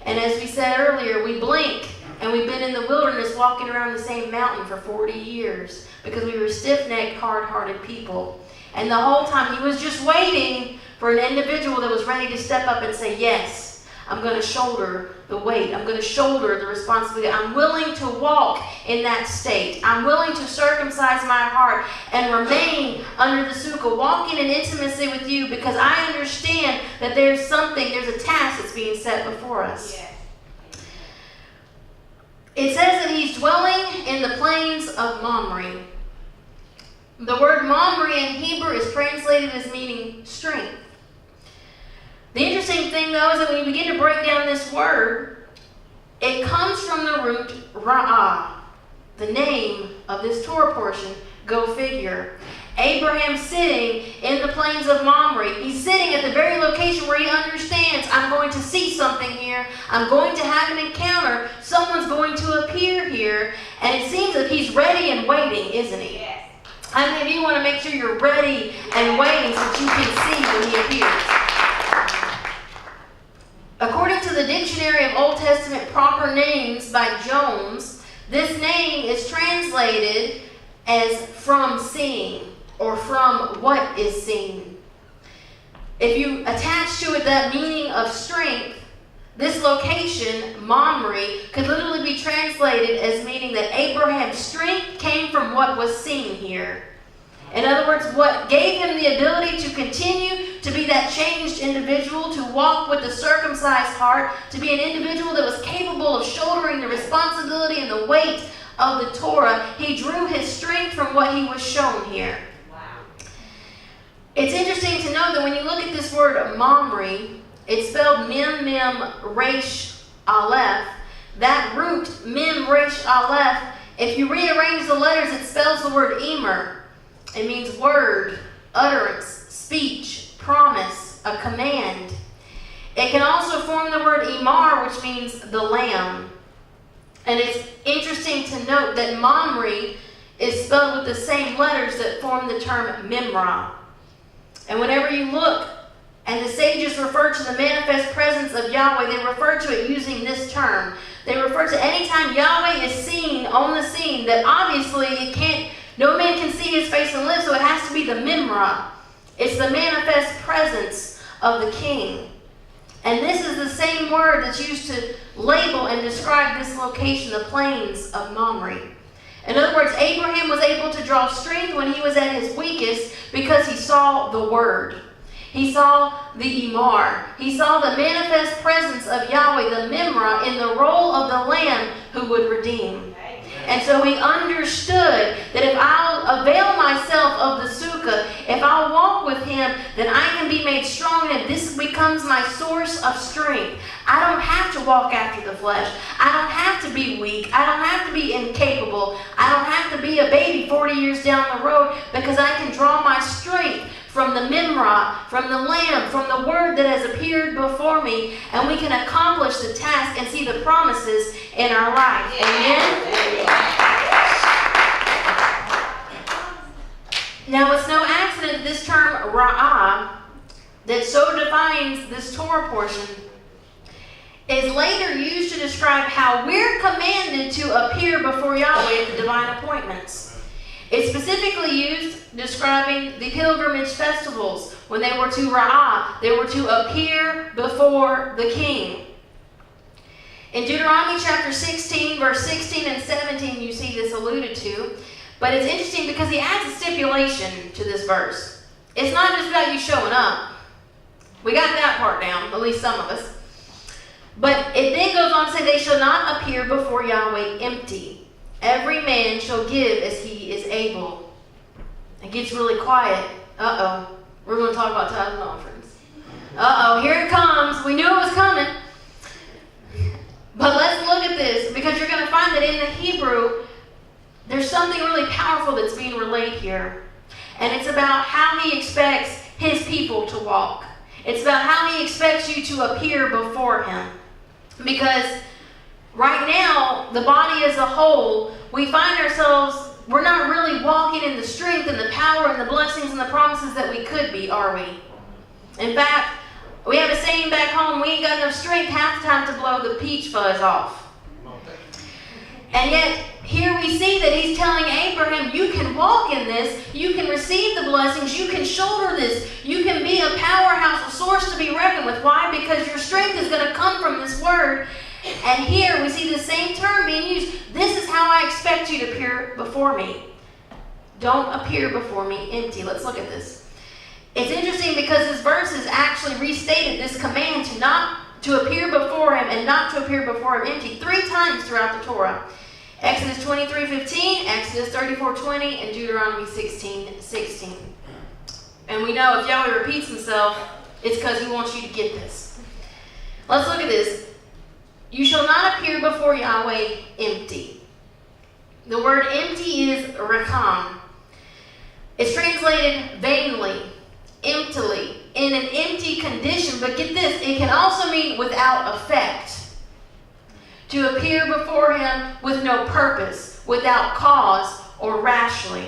And as we said earlier, we blink, and we've been in the wilderness walking around the same mountain for 40 years because we were stiff-necked, hard-hearted people. And the whole time he was just waiting for an individual that was ready to step up and say, yes, I'm going to shoulder the weight. I'm going to shoulder the responsibility. I'm willing to walk in that state. I'm willing to circumcise my heart and remain under the sukkah, walking in intimacy with you because I understand that there's a task that's being set before us. Yeah. It says that he's dwelling in the plains of Mamre. The word Mamre in Hebrew is translated as meaning strength. The interesting thing, though, is that when you begin to break down this word, it comes from the root ra'ah, the name of this Torah portion. Go figure. Abraham sitting in the plains of Mamre. He's sitting at the very location where he understands, I'm going to see something here. I'm going to have an encounter. Someone's going to appear here. And it seems that he's ready and waiting, isn't he? Yes. How many of you want to make sure you're ready and waiting so that you can see when he appears? According to the Dictionary of Old Testament Proper Names by Jones, this name is translated as from seeing, or from what is seen. If you attach to it that meaning of strength, this location, Mamre, could literally be translated as meaning that Abraham's strength came from what was seen here. In other words, what gave him the ability to continue to be that changed individual, to walk with a circumcised heart, to be an individual that was capable of shouldering the responsibility and the weight of the Torah. He drew his strength from what he was shown here. It's interesting to know that when you look at this word Mamre, it's spelled Mem, Resh, Aleph. That root, Mem, Resh, Aleph, if you rearrange the letters, it spells the word Emer. It means word, utterance, speech, promise, a command. It can also form the word Imar, which means the lamb. And it's interesting to note that Mamre is spelled with the same letters that form the term Memra. And whenever you look, and the sages refer to the manifest presence of Yahweh, they refer to it using this term. They refer to any time Yahweh is seen on the scene, that obviously no man can see his face and live, so it has to be the Memra. It's the manifest presence of the king. And this is the same word that's used to label and describe this location, the plains of Mamre. In other words, Abraham was able to draw strength when he was at his weakest because he saw the Word. He saw the Imar. He saw the manifest presence of Yahweh, the Memra, in the role of the Lamb who would redeem. And so he understood that if I'll avail myself of the sukkah, if I'll walk with him, then I can be made strong, and this becomes my source of strength. I don't have to walk after the flesh. I don't have to be weak. I don't have to be incapable. I don't have to be a baby 40 years down the road, because I can draw my strength from the Memra, from the Lamb, from the Word that has appeared before me, and we can accomplish the task and see the promises in our life. Amen? Now, it's no accident this term Ra'ah, that so defines this Torah portion, is later used to describe how we're commanded to appear before Yahweh at the divine appointments. It's specifically used describing the pilgrimage festivals. When they were to Ra'ah, they were to appear before the king. In Deuteronomy chapter 16, verse 16 and 17, you see this alluded to. But it's interesting because he adds a stipulation to this verse. It's not just about you showing up. We got that part down, at least some of us. But it then goes on to say, they shall not appear before Yahweh empty. Every man shall give as he is able. It gets really quiet. Uh-oh. We're going to talk about tithes and offerings. Uh-oh, here it comes. We knew it was coming. But let's look at this, because you're going to find that in the Hebrew, there's something really powerful that's being relayed here. And it's about how he expects his people to walk. It's about how he expects you to appear before him. Because right now, the body as a whole, we find ourselves, we're not really walking in the strength and the power and the blessings and the promises that we could be, are we? In fact, we have a saying back home, we ain't got enough strength half the time to blow the peach fuzz off. And yet, here we see that he's telling Abraham, you can walk in this, you can receive the blessings, you can shoulder this, you can be a powerhouse, a source to be reckoned with. Why? Because your strength is going to come from this word. And here we see the same term being used. This is how I expect you to appear before me. Don't appear before me empty. Let's look at this. It's interesting because this verse has actually restated this command to appear before him and not to appear before him empty 3 times throughout the Torah. Exodus 23:15, Exodus 34:20, and Deuteronomy 16:16. And we know if Yahweh repeats himself, It's because he wants you to get this. Let's look at this. You shall not appear before Yahweh empty. The word empty is rekam. It's translated vainly, emptily, in an empty condition. But get this, it can also mean without effect. To appear before him with no purpose, without cause, or rashly.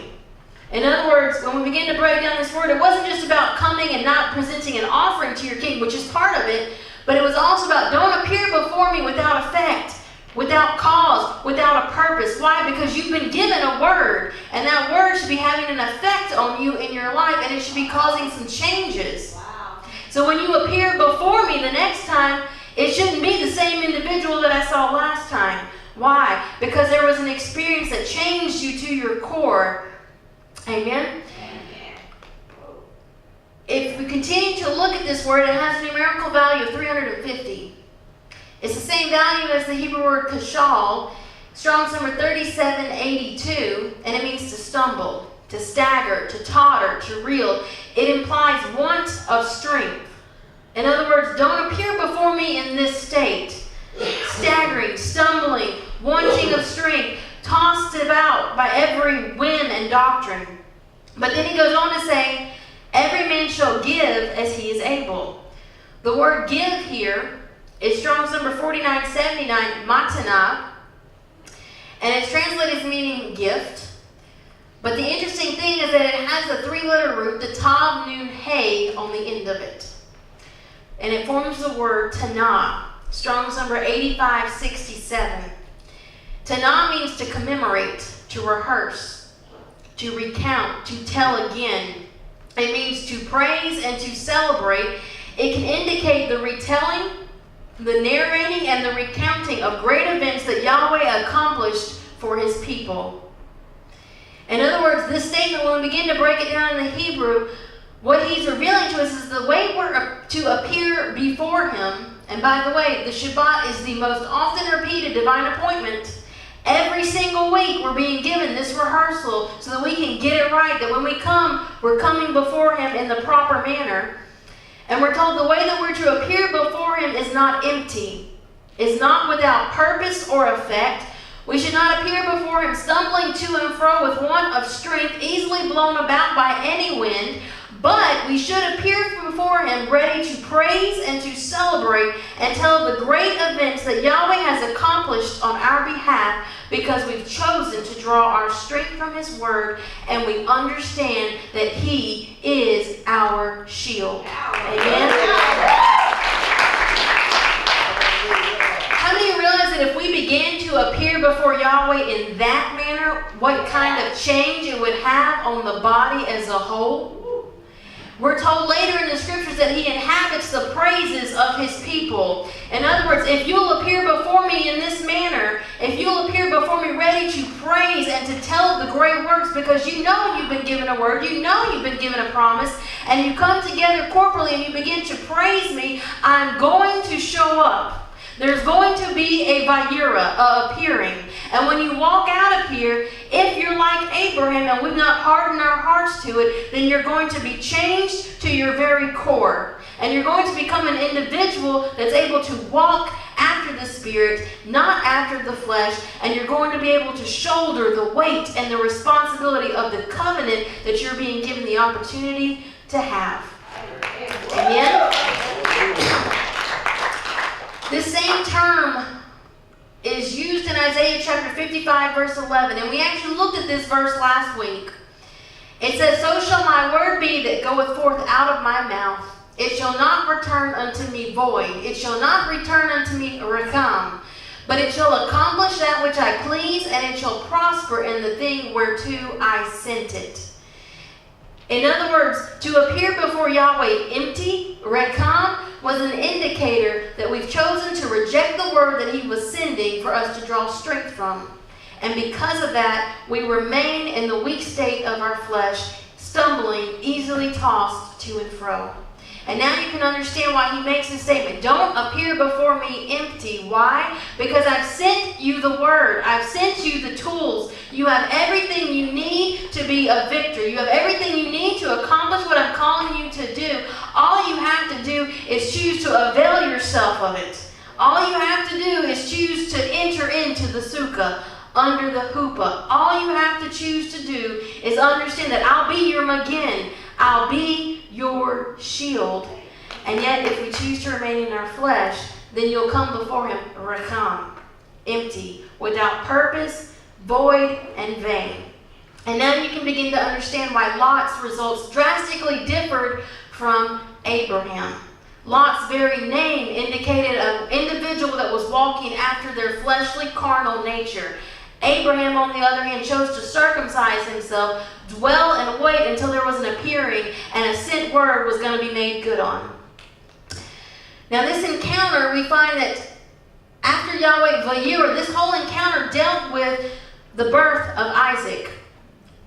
In other words, when we begin to break down this word, it wasn't just about coming and not presenting an offering to your king, which is part of it, but it was also about don't appear before me without effect, without cause, without a purpose. Why? Because you've been given a word, and that word should be having an effect on you in your life, and it should be causing some changes. Wow. So when you appear before me the next time, it shouldn't be the same individual that I saw last time. Why? Because there was an experience that changed you to your core. Amen? Amen. If we continue to look at this word, it has a numerical value of 350. It's the same value as the Hebrew word kashal, Strong's number 3782, and it means to stumble, to stagger, to totter, to reel. It implies want of strength. In other words, don't appear before me in this state, staggering, stumbling, wanting of strength, tossed about by every wind and doctrine. But then he goes on to say, every man shall give as he is able. The word give here is Strong's number 4979, matana, and it's translated as meaning gift. But the interesting thing is that it has a three-letter root, the tav, nun, hey, on the end of it. And it forms the word tanah, Strong's number 8567. Tanah means to commemorate, to rehearse, to recount, to tell again. It means to praise and to celebrate. It can indicate the retelling, the narrating, and the recounting of great events that Yahweh accomplished for his people. In other words, this statement, when we begin to break it down in the Hebrew, what he's revealing to us is the way we're to appear before him. And by the way, the Shabbat is the most often repeated divine appointment. Every single week we're being given this rehearsal so that we can get it right, that when we come, we're coming before him in the proper manner. And we're told the way that we're to appear before him is not empty, is not without purpose or effect. We should not appear before him stumbling to and fro with want of strength, easily blown about by any wind, but we should appear before him ready to praise and to celebrate and tell the great events that Yahweh has accomplished on our behalf, because we've chosen to draw our strength from his word and we understand that he is our shield. Amen? How many of you realize that if we began to appear before Yahweh in that manner, what kind of change it would have on the body as a whole? We're told later in the scriptures that he inhabits the praises of his people. In other words, if you'll appear before me in this manner, if you'll appear before me ready to praise and to tell the great works, because you know you've been given a word, you know you've been given a promise, and you come together corporately and you begin to praise me, I'm going to show up. There's going to be a Vayera, a appearing. And when you walk out of here, if you're like Abraham and we've not hardened our hearts to it, then you're going to be changed to your very core. And you're going to become an individual that's able to walk after the Spirit, not after the flesh. And you're going to be able to shoulder the weight and the responsibility of the covenant that you're being given the opportunity to have. Amen? This same term is used in Isaiah chapter 55, verse 11. And we actually looked at this verse last week. It says, so shall my word be that goeth forth out of my mouth. It shall not return unto me void. It shall not return unto me rekam. But it shall accomplish that which I please, and it shall prosper in the thing whereto I sent it. In other words, to appear before Yahweh empty, rekam, was an indicator that we've chosen to reject the word that he was sending for us to draw strength from. And because of that, we remain in the weak state of our flesh, stumbling, easily tossed to and fro. And now you can understand why he makes this statement. Don't appear before me empty. Why? Because I've sent you the word. I've sent you the tools. You have everything you need to be a victor. You have everything you need to accomplish what I'm calling you to do. All you have to do is choose to avail yourself of it. All you have to do is choose to enter into the sukkah, under the huppah. All you have to choose to do is understand that I'll be your Magen. I'll be your shield. And yet, if we choose to remain in our flesh, then you'll come before him recham, empty, without purpose, void, and vain. And now you can begin to understand why Lot's results drastically differed from Abraham. Lot's very name indicated an individual that was walking after their fleshly, carnal nature. Abraham, on the other hand, chose to circumcise himself, dwell and wait until there was an appearing and a sent word was going to be made good on. Now this encounter, we find that after Yahweh Vayera, this whole encounter dealt with the birth of Isaac.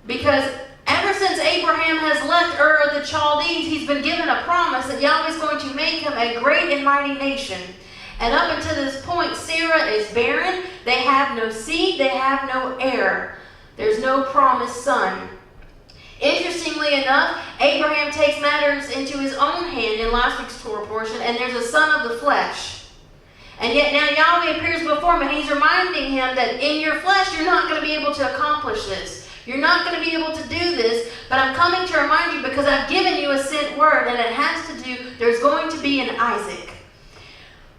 Because ever since Abraham has left Ur of the Chaldees, he's been given a promise that Yahweh is going to make him a great and mighty nation. And up until this point, Sarah is barren. They have no seed. They have no heir. There's no promised son. Interestingly enough, Abraham takes matters into his own hand in last week's Torah portion, and there's a son of the flesh. And yet now Yahweh appears before him, and he's reminding him that in your flesh, you're not going to be able to accomplish this. You're not going to be able to do this, but I'm coming to remind you because I've given you a sent word, and it has to do, there's going to be an Isaac.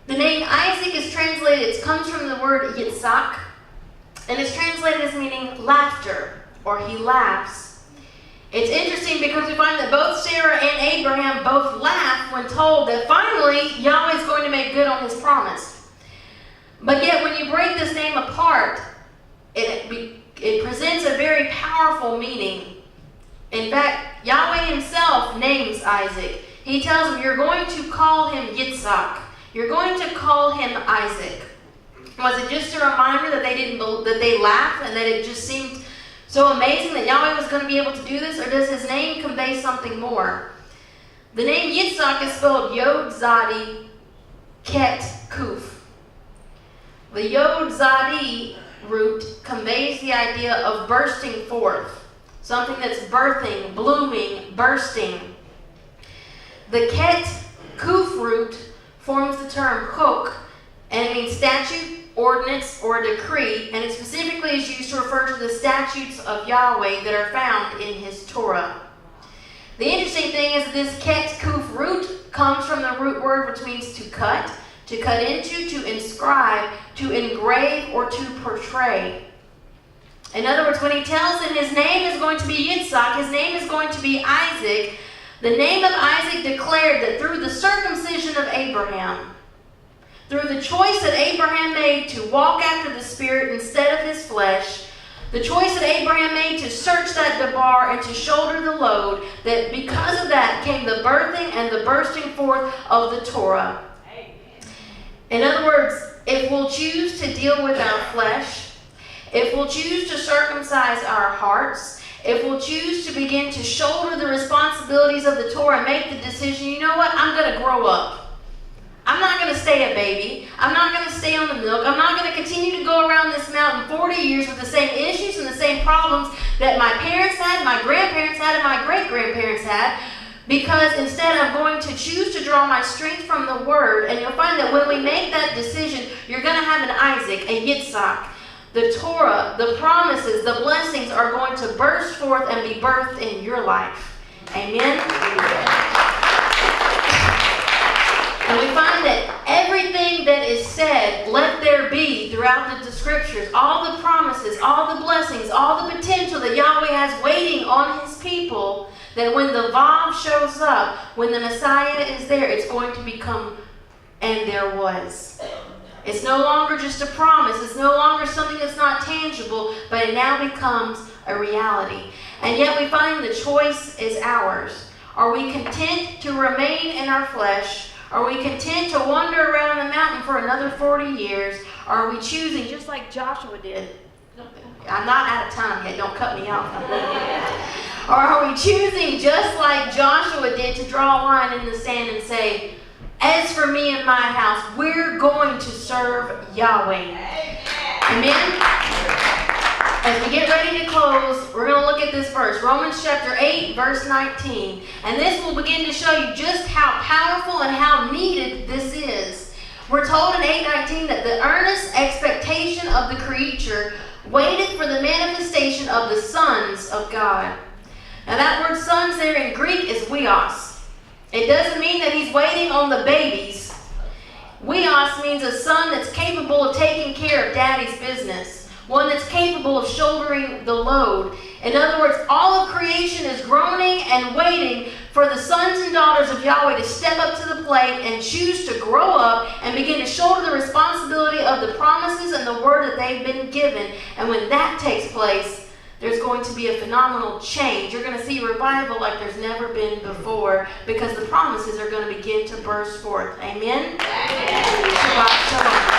The name Isaac is translated, it comes from the word Yitzhak, and it's translated as meaning laughter, or he laughs. It's interesting because we find that both Sarah and Abraham both laugh when told that finally Yahweh is going to make good on his promise. But yet when you break this name apart, it presents a very powerful meaning. In fact, Yahweh himself names Isaac. He tells him, you're going to call him Yitzhak. You're going to call him Isaac. Was it just a reminder that they laughed and that it just seemed so amazing that Yahweh was going to be able to do this, or does his name convey something more? The name Yitzhak is spelled Yod Zadi Ket Kuf. The Yod Zadi root conveys the idea of bursting forth, something that's birthing, blooming, bursting. The Ket Kuf root forms the term chok, and it means statute, ordinance, or decree, and it specifically is used to refer to the statutes of Yahweh that are found in his Torah. The interesting thing is that this ket kuf root comes from the root word which means to cut into, to inscribe, to engrave, or to portray. In other words, when he tells him his name is going to be Yitzhak, his name is going to be Isaac, the name of Isaac declared that through the circumcision of Abraham, through the choice that Abraham made to walk after the Spirit instead of his flesh, the choice that Abraham made to search that debar and to shoulder the load, that because of that came the birthing and the bursting forth of the Torah. In other words, if we'll choose to deal with our flesh, if we'll choose to circumcise our hearts, if we'll choose to begin to shoulder the responsibilities of the Torah and make the decision, you know what, I'm going to grow up. I'm not going to stay a baby. I'm not going to stay on the milk. I'm not going to continue to go around this mountain 40 years with the same issues and the same problems that my parents had, my grandparents had, and my great-grandparents had, because instead I'm going to choose to draw my strength from the Word, and you'll find that when we make that decision, you're going to have an Isaac, a Yitzhak. The Torah, the promises, the blessings are going to burst forth and be birthed in your life. Amen? And we find that everything that is said, let there be throughout the scriptures, all the promises, all the blessings, all the potential that Yahweh has waiting on his people, that when the Vav shows up, when the Messiah is there, it's going to become, and there was. It's no longer just a promise. It's no longer something that's not tangible, but it now becomes a reality. And yet we find the choice is ours. Are we content to remain in our flesh? Are we content to wander around the mountain for another 40 years? Are we choosing, just like Joshua did? I'm not out of time yet. Don't cut me off. Or are we choosing, just like Joshua did, to draw a line in the sand and say, as for me and my house, we're going to serve Yahweh. Amen. Amen? As we get ready to close, we're going to look at this verse, Romans chapter 8, verse 19. And this will begin to show you just how powerful and how needed this is. We're told in 8:19 that the earnest expectation of the creature waited for the manifestation of the sons of God. Now that word sons there in Greek is weos. It doesn't mean that he's waiting on the babies. Weos means a son that's capable of taking care of daddy's business. One that's capable of shouldering the load. In other words, all of creation is groaning and waiting for the sons and daughters of Yahweh to step up to the plate and choose to grow up and begin to shoulder the responsibility of the promises and the word that they've been given. And when that takes place, there's going to be a phenomenal change. You're going to see revival like there's never been before because the promises are going to begin to burst forth. Amen? Shabbat shalom.